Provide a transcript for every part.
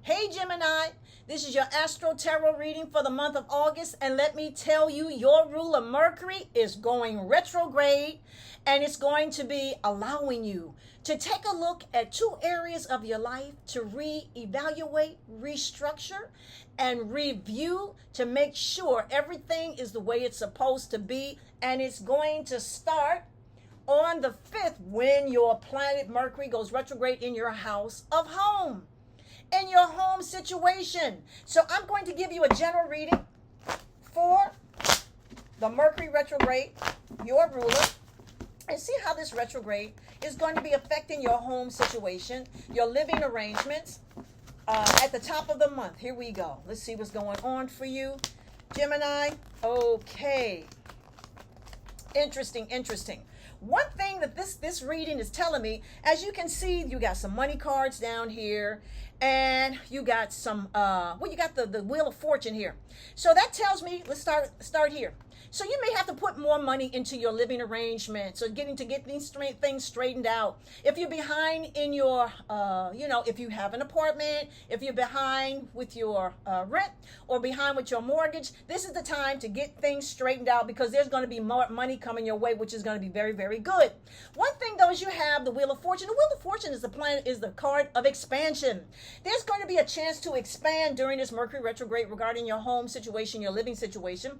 Hey Gemini, this is your Astro Tarot reading for the month of August, and let me tell you, your ruler Mercury is going retrograde, and it's going to be allowing you to take a look at two areas of your life to reevaluate, restructure, and review to make sure everything is the way it's supposed to be, and it's going to start on the 5th when your planet Mercury goes retrograde in your house of home, in your home situation. So I'm going to give you a general reading for the Mercury retrograde, your ruler, and see how this retrograde is going to be affecting your home situation, your living arrangements at the top of the month. Here we go. Let's see what's going on for you, Gemini. Okay. Interesting. One thing that this reading is telling me, as you can see, you got some money cards down here, and you got some you got the Wheel of Fortune here. So that tells me, let's start here. So you may have to put more money into your living arrangements, or get these things straightened out. If you're behind in your, if you have an apartment, if you're behind with your rent, or behind with your mortgage, this is the time to get things straightened out, because there's going to be more money coming your way, which is going to be very, very good. One thing though is you have the Wheel of Fortune. The Wheel of Fortune is the card of expansion. There's going to be a chance to expand during this Mercury retrograde regarding your home situation, your living situation,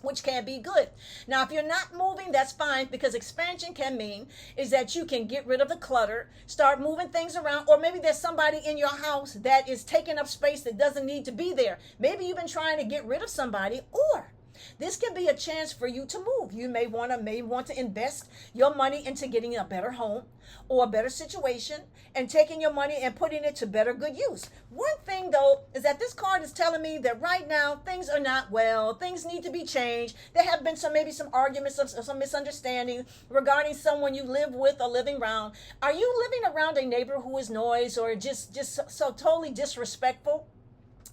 which can be good. Now, if you're not moving, that's fine, because expansion can mean is that you can get rid of the clutter, start moving things around, or maybe there's somebody in your house that is taking up space that doesn't need to be there. Maybe you've been trying to get rid of somebody, or this can be a chance for you to move. You may want to invest your money into getting a better home or a better situation, and taking your money and putting it to better good use. One thing though is that this card is telling me that right now things are not well. Things need to be changed. There have been maybe some arguments, some misunderstanding regarding someone you live with or living around. Are you living around a neighbor who is noise, or just so totally disrespectful,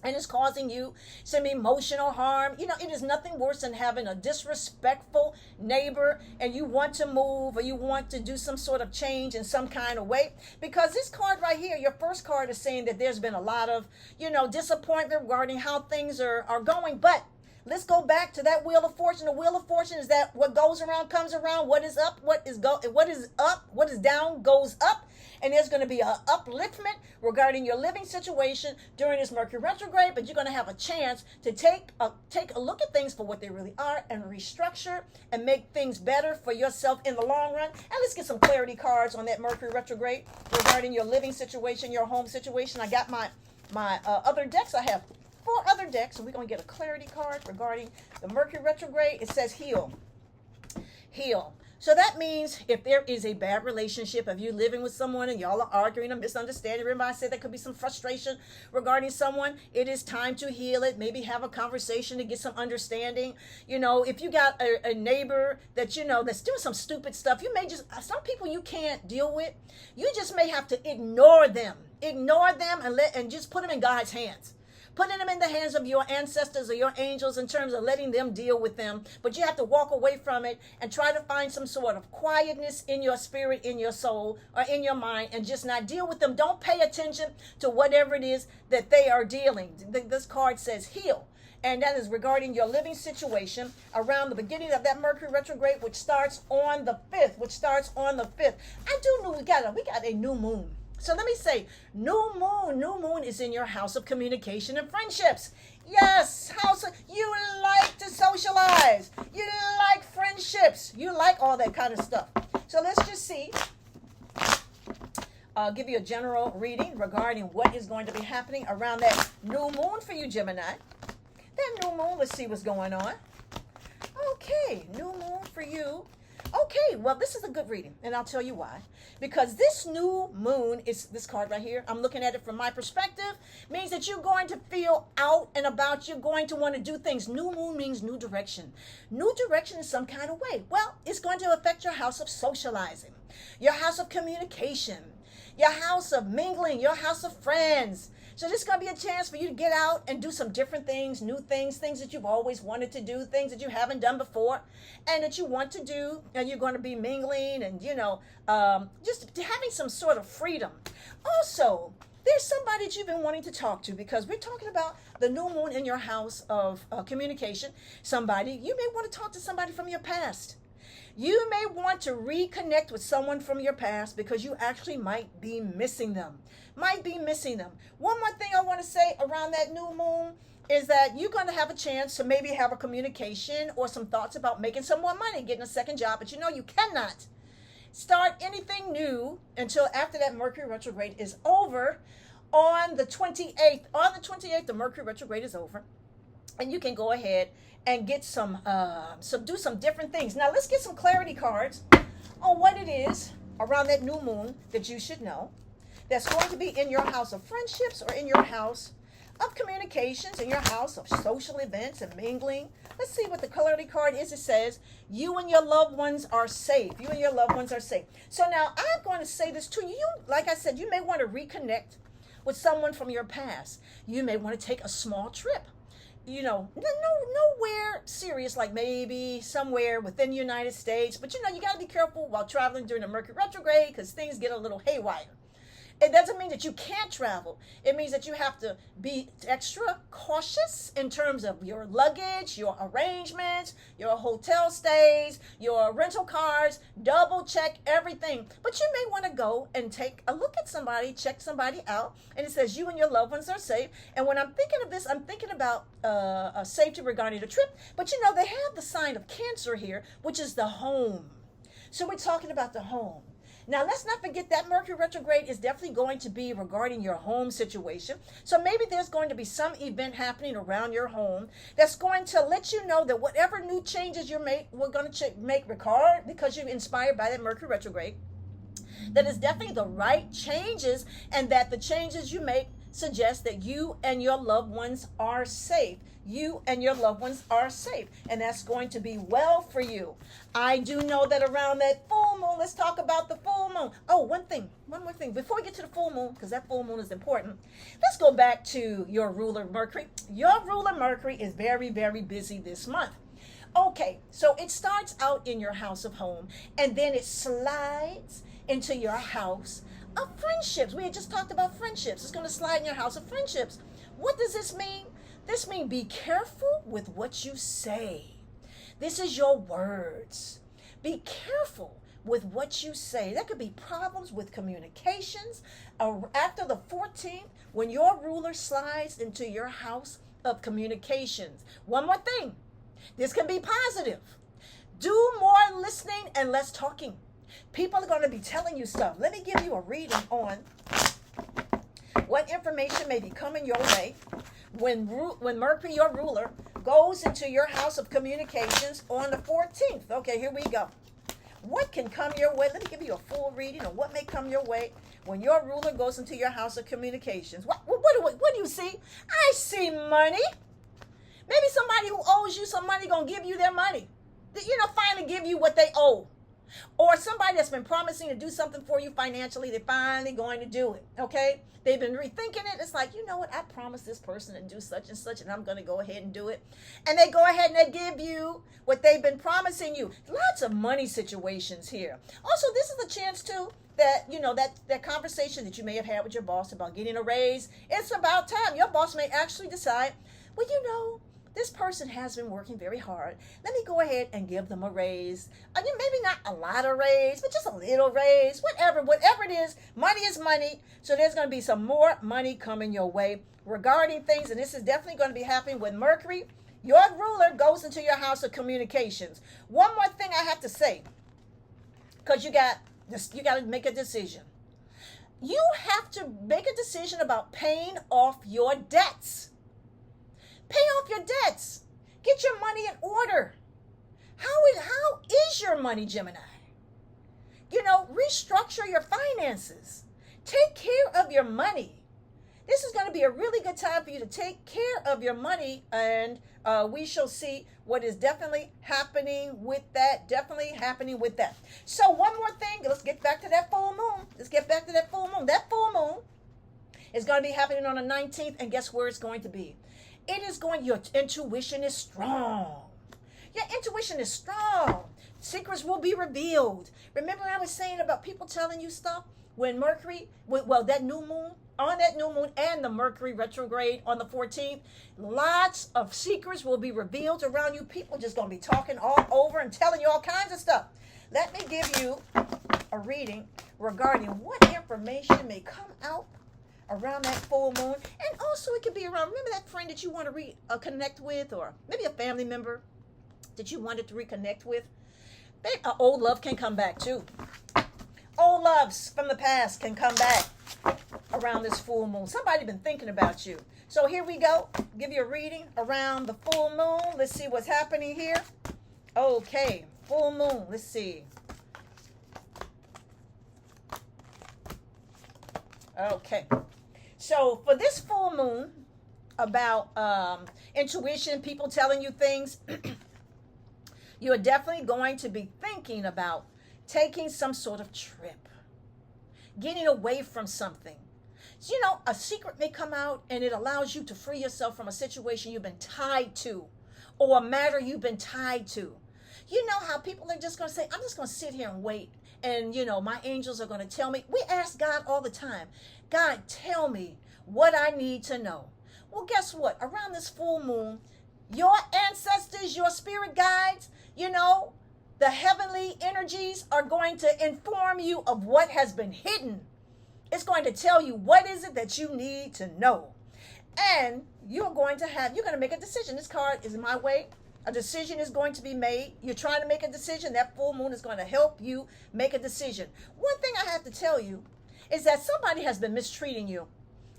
and it's causing you some emotional harm? It is nothing worse than having a disrespectful neighbor, and you want to move, or you want to do some sort of change in some kind of way. Because this card right here, your first card, is saying that there's been a lot of, disappointment regarding how things are going. But let's go back to that Wheel of Fortune. The Wheel of Fortune is that what goes around comes around. What is up, what is down goes up. And there's going to be an upliftment regarding your living situation during this Mercury retrograde, but you're going to have a chance to take a look at things for what they really are, and restructure and make things better for yourself in the long run. And let's get some clarity cards on that Mercury retrograde regarding your living situation, your home situation. I got my other decks. I have 4 other decks, and we're going to get a clarity card regarding the Mercury retrograde. It says heal. So that means if there is a bad relationship, if you're living with someone and y'all are arguing or misunderstanding, remember I said there could be some frustration regarding someone, it is time to heal it. Maybe have a conversation to get some understanding. If you got a neighbor that that's doing some stupid stuff, you may some people you can't deal with, you just may have to ignore them and just put them in God's hands. Putting them in the hands of your ancestors or your angels, in terms of letting them deal with them. But you have to walk away from it and try to find some sort of quietness in your spirit, in your soul, or in your mind, and just not deal with them. Don't pay attention to whatever it is that they are dealing. This card says heal. And that is regarding your living situation around the beginning of that Mercury retrograde, which starts on the 5th. I do know we got a new moon. So let me say, new moon is in your house of communication and friendships. Yes, you like to socialize. You like friendships. You like all that kind of stuff. So let's just see. I'll give you a general reading regarding what is going to be happening around that new moon for you, Gemini. That new moon, let's see what's going on. Okay, new moon for you. Okay, well, this is a good reading, and I'll tell you why. Because this new moon is this card right here. I'm looking at it from my perspective. Means that you're going to feel out and about. You're going to want to do things. New moon means new direction. New direction in some kind of way. Well, it's going to affect your house of socializing, your house of communication, your house of mingling, your house of friends. So this is going to be a chance for you to get out and do some different things, new things, things that you've always wanted to do, things that you haven't done before and that you want to do. And you're going to be mingling and, just having some sort of freedom. Also, there's somebody that you've been wanting to talk to, because we're talking about the new moon in your house of communication. Somebody, you may want to talk to somebody from your past. You may want to reconnect with someone from your past because you actually might be missing them. One more thing I want to say around that new moon is that you're going to have a chance to maybe have a communication or some thoughts about making some more money, getting a second job, but you know you cannot start anything new until after that Mercury retrograde is over on the 28th. On the 28th, the Mercury retrograde is over, and you can go ahead and get do some different things. Now let's get some clarity cards on what it is around that new moon that you should know that's going to be in your house of friendships or in your house of communications, in your house of social events and mingling. Let's see what the clarity card is. It says, you and your loved ones are safe. You and your loved ones are safe. So now I'm going to say this to you. Like I said, you may want to reconnect with someone from your past. You may want to take a small trip. You know, nowhere serious, like maybe somewhere within the United States. But you know, you got to be careful while traveling during the Mercury retrograde because things get a little haywire. It doesn't mean that you can't travel. It means that you have to be extra cautious in terms of your luggage, your arrangements, your hotel stays, your rental cars. Double check everything. But you may want to go and take a look at somebody, check somebody out. And it says you and your loved ones are safe. And when I'm thinking of this, I'm thinking about safety regarding the trip. But you know, they have the sign of Cancer here, which is the home. So we're talking about the home. Now, let's not forget that Mercury retrograde is definitely going to be regarding your home situation. So maybe there's going to be some event happening around your home that's going to let you know that whatever new changes we're going to make regard, because you're inspired by that Mercury retrograde, that is definitely the right changes, and that the changes you make suggest that you and your loved ones are safe. You and your loved ones are safe, and that's going to be well for you. I do know that around that full moon, let's talk about the full moon. Oh, one more thing. Before we get to the full moon, because that full moon is important, let's go back to your ruler Mercury. Your ruler Mercury is very, very busy this month. Okay, so it starts out in your house of home, and then it slides into your house of friendships. We had just talked about friendships. It's going to slide in your house of friendships. What does this mean? This means be careful with what you say. This is your words. Be careful with what you say. There could be problems with communications. After the 14th, when your ruler slides into your house of communications. One more thing. This can be positive. Do more listening and less talking. People are going to be telling you stuff. Let me give you a reading on what information may be coming your way when Mercury, your ruler, goes into your house of communications on the 14th. Okay, here we go. What can come your way? Let me give you a full reading on what may come your way when your ruler goes into your house of communications. What do you see? I see money. Maybe somebody who owes you some money going to give you their money. Finally give you what they owe. Or somebody that's been promising to do something for you financially, they're finally going to do it, okay? They've been rethinking it. It's like, you know what? I promised this person to do such and such, and I'm going to go ahead and do it. And they go ahead and they give you what they've been promising you. Lots of money situations here. Also, this is a chance, too, that, that conversation that you may have had with your boss about getting a raise. It's about time. Your boss may actually decide, well, this person has been working very hard. Let me go ahead and give them a raise. Maybe not a lot of raise, but just a little raise. Whatever it is, money is money. So there's going to be some more money coming your way regarding things. And this is definitely going to be happening when Mercury, your ruler, goes into your house of communications. One more thing I have to say, because you got to make a decision. You have to make a decision about paying off your debts. Pay off your debts. Get your money in order. How is your money, Gemini? Restructure your finances. Take care of your money. This is going to be a really good time for you to take care of your money, and we shall see what is definitely happening with that. So one more thing. Let's get back to that full moon. That full moon is going to be happening on the 19th, and guess where it's going to be? Your intuition is strong. Your intuition is strong. Secrets will be revealed. Remember I was saying about people telling you stuff when Mercury, that new moon on that new moon and the Mercury retrograde on the 14th, lots of secrets will be revealed around you. People just going to be talking all over and telling you all kinds of stuff. Let me give you a reading regarding what information may come out around that full moon. And also it could be around, remember that friend that you want to connect with, or maybe a family member that you wanted to reconnect with. Old love can come back too. Old loves from the past can come back around this full moon. Somebody been thinking about you. So here we go. Give you a reading around the full moon. Let's see what's happening here. Okay, full moon. Let's see. Okay. So for this full moon, about intuition, people telling you things, you're definitely going to be thinking about taking some sort of trip, getting away from something. So, you know, a secret may come out and it allows you to free yourself from a situation you've been tied to, or a matter you've been tied to. You know how people are just going to say, I'm just going to sit here and wait. And, you know, my angels are going to tell me. We ask God all the time, God, tell me what I need to know. Well, guess what? Around this full moon, your ancestors, your spirit guides, you know, the heavenly energies are going to inform you of what has been hidden. It's going to tell you what is it that you need to know. And you're going to make a decision. This card is in my way. A decision is going to be made. You're trying to make a decision. That full moon is going to help you make a decision. One thing I have to tell you is that somebody has been mistreating you.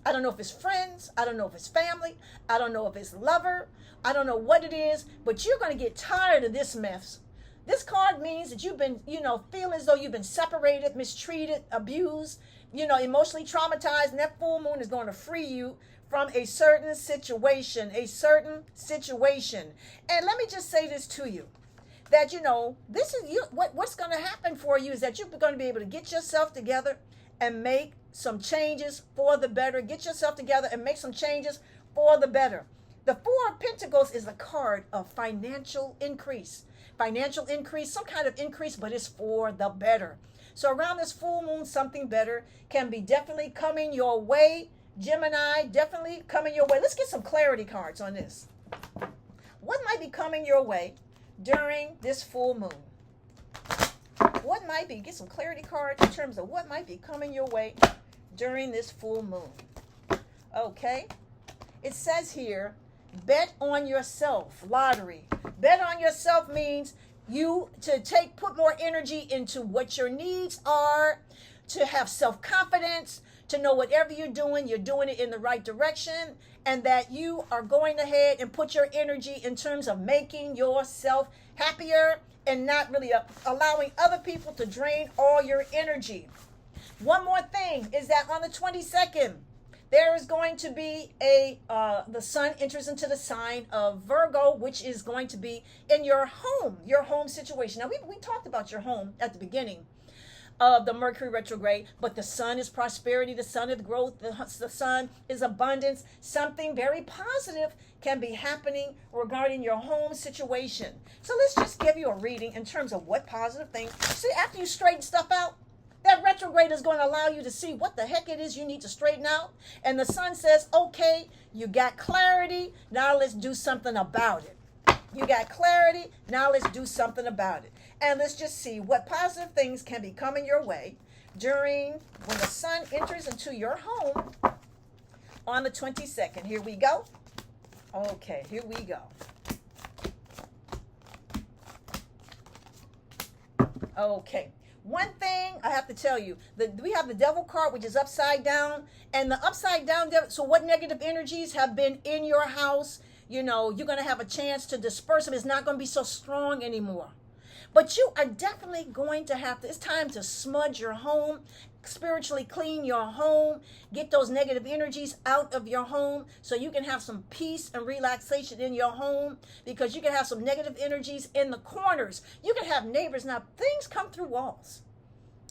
I don't know if it's friends. I don't know if it's family. I don't know if it's lover. I don't know what it is, but you're going to get tired of this mess. This card means that you've been, feel as though you've been separated, mistreated, abused, emotionally traumatized, and that full moon is going to free you from a certain situation, And let me just say this to you, that, this is what's going to happen for you is that you're going to be able to get yourself together and make some changes for the better. Get yourself together and make some changes for the better. The Four of Pentacles is a card of financial increase. Financial increase, some kind of increase, but it's for the better. So around this full moon, something better can be definitely coming your way. Gemini, definitely coming your way. Let's get some clarity cards on this. What might be coming your way during this full moon? What might be? Get some clarity cards in terms of what might be coming your way during this full moon. Okay. It says here, bet on yourself. Lottery. Bet on yourself means you to put more energy into what your needs are, to have self-confidence, to know whatever you're doing it in the right direction, and that you are going ahead and put your energy in terms of making yourself happier and not really allowing other people to drain all your energy. One more thing is that on the 22nd, there is going to be the sun enters into the sign of Virgo, which is going to be in your home situation. Now, we talked about your home at the beginning of the Mercury retrograde, but the sun is prosperity, the sun is growth, the sun is abundance. Something very positive can be happening regarding your home situation. So let's just give you a reading in terms of what positive things. See, after you straighten stuff out, that retrograde is going to allow you to see what the heck it is you need to straighten out. And the sun says, okay, you got clarity. Now let's do something about it. You got clarity. Now let's do something about it. And let's just see what positive things can be coming your way when the sun enters into your home on the 22nd. Here we go. Okay, here we go. Okay. One thing I have to tell you, we have the devil card, which is upside down, and the upside down devil. So what negative energies have been in your house, you're going to have a chance to disperse them. It's not going to be so strong anymore. But you are definitely going to it's time to smudge your home, spiritually clean your home, get those negative energies out of your home so you can have some peace and relaxation in your home, because you can have some negative energies in the corners. You can have neighbors. Now, things come through walls.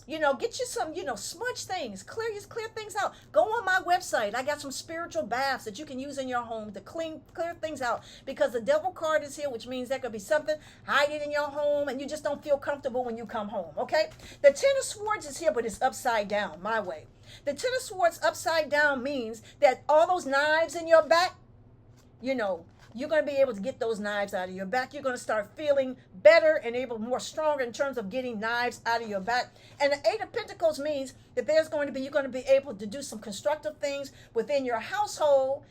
Get you some, smudge things, clear things out. Go on my website. I got some spiritual baths that you can use in your home to clear things out, because the devil card is here, which means there could be something hiding in your home and you just don't feel comfortable when you come home, okay? The Ten of Swords is here, but it's upside down, my way. The Ten of Swords upside down means that all those knives in your back, you're going to be able to get those knives out of your back. You're going to start feeling better and more stronger in terms of getting knives out of your back. And the Eight of Pentacles means that you're going to be able to do some constructive things within your household,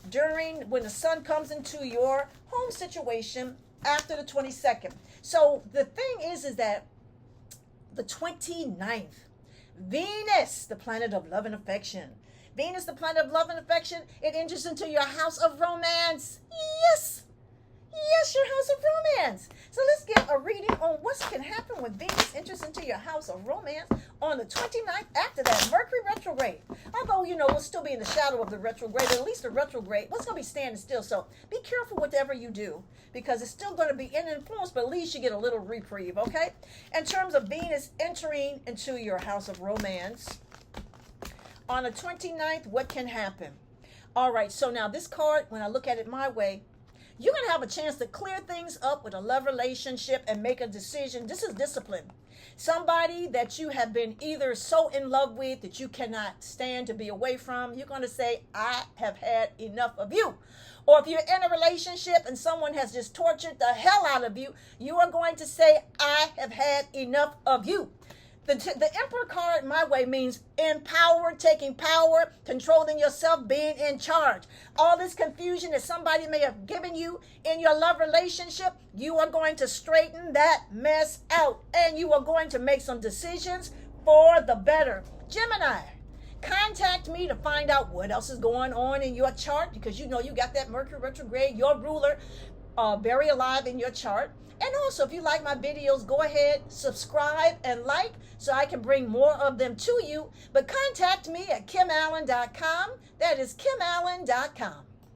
during when the sun comes into your home situation after the 22nd. So the thing is that the 29th, Venus, the planet of love and affection. Venus, the planet of love and affection, it enters into your house of romance. Yes, your house of romance. So let's get a reading on what can happen when Venus enters into your house of romance on the 29th after that Mercury retrograde. Although, we'll still be in the shadow of the retrograde, but at least the retrograde, what's going to be standing still. So be careful whatever you do, because it's still going to be in influence, but at least you get a little reprieve, okay? In terms of Venus entering into your house of romance, on the 29th, what can happen? All right, so now this card, when I look at it my way, you're going to have a chance to clear things up with a love relationship and make a decision. This is discipline. Somebody that you have been either so in love with that you cannot stand to be away from, you're going to say, I have had enough of you. Or if you're in a relationship and someone has just tortured the hell out of you, you are going to say, I have had enough of you. The Emperor card, my way, means empowered, taking power, controlling yourself, being in charge. All this confusion that somebody may have given you in your love relationship, you are going to straighten that mess out. And you are going to make some decisions for the better. Gemini, contact me to find out what else is going on in your chart, because you got that Mercury retrograde, your ruler, very alive in your chart. And also, if you like my videos, go ahead, subscribe and like so I can bring more of them to you. But contact me at kimallen.com. That is kimallen.com.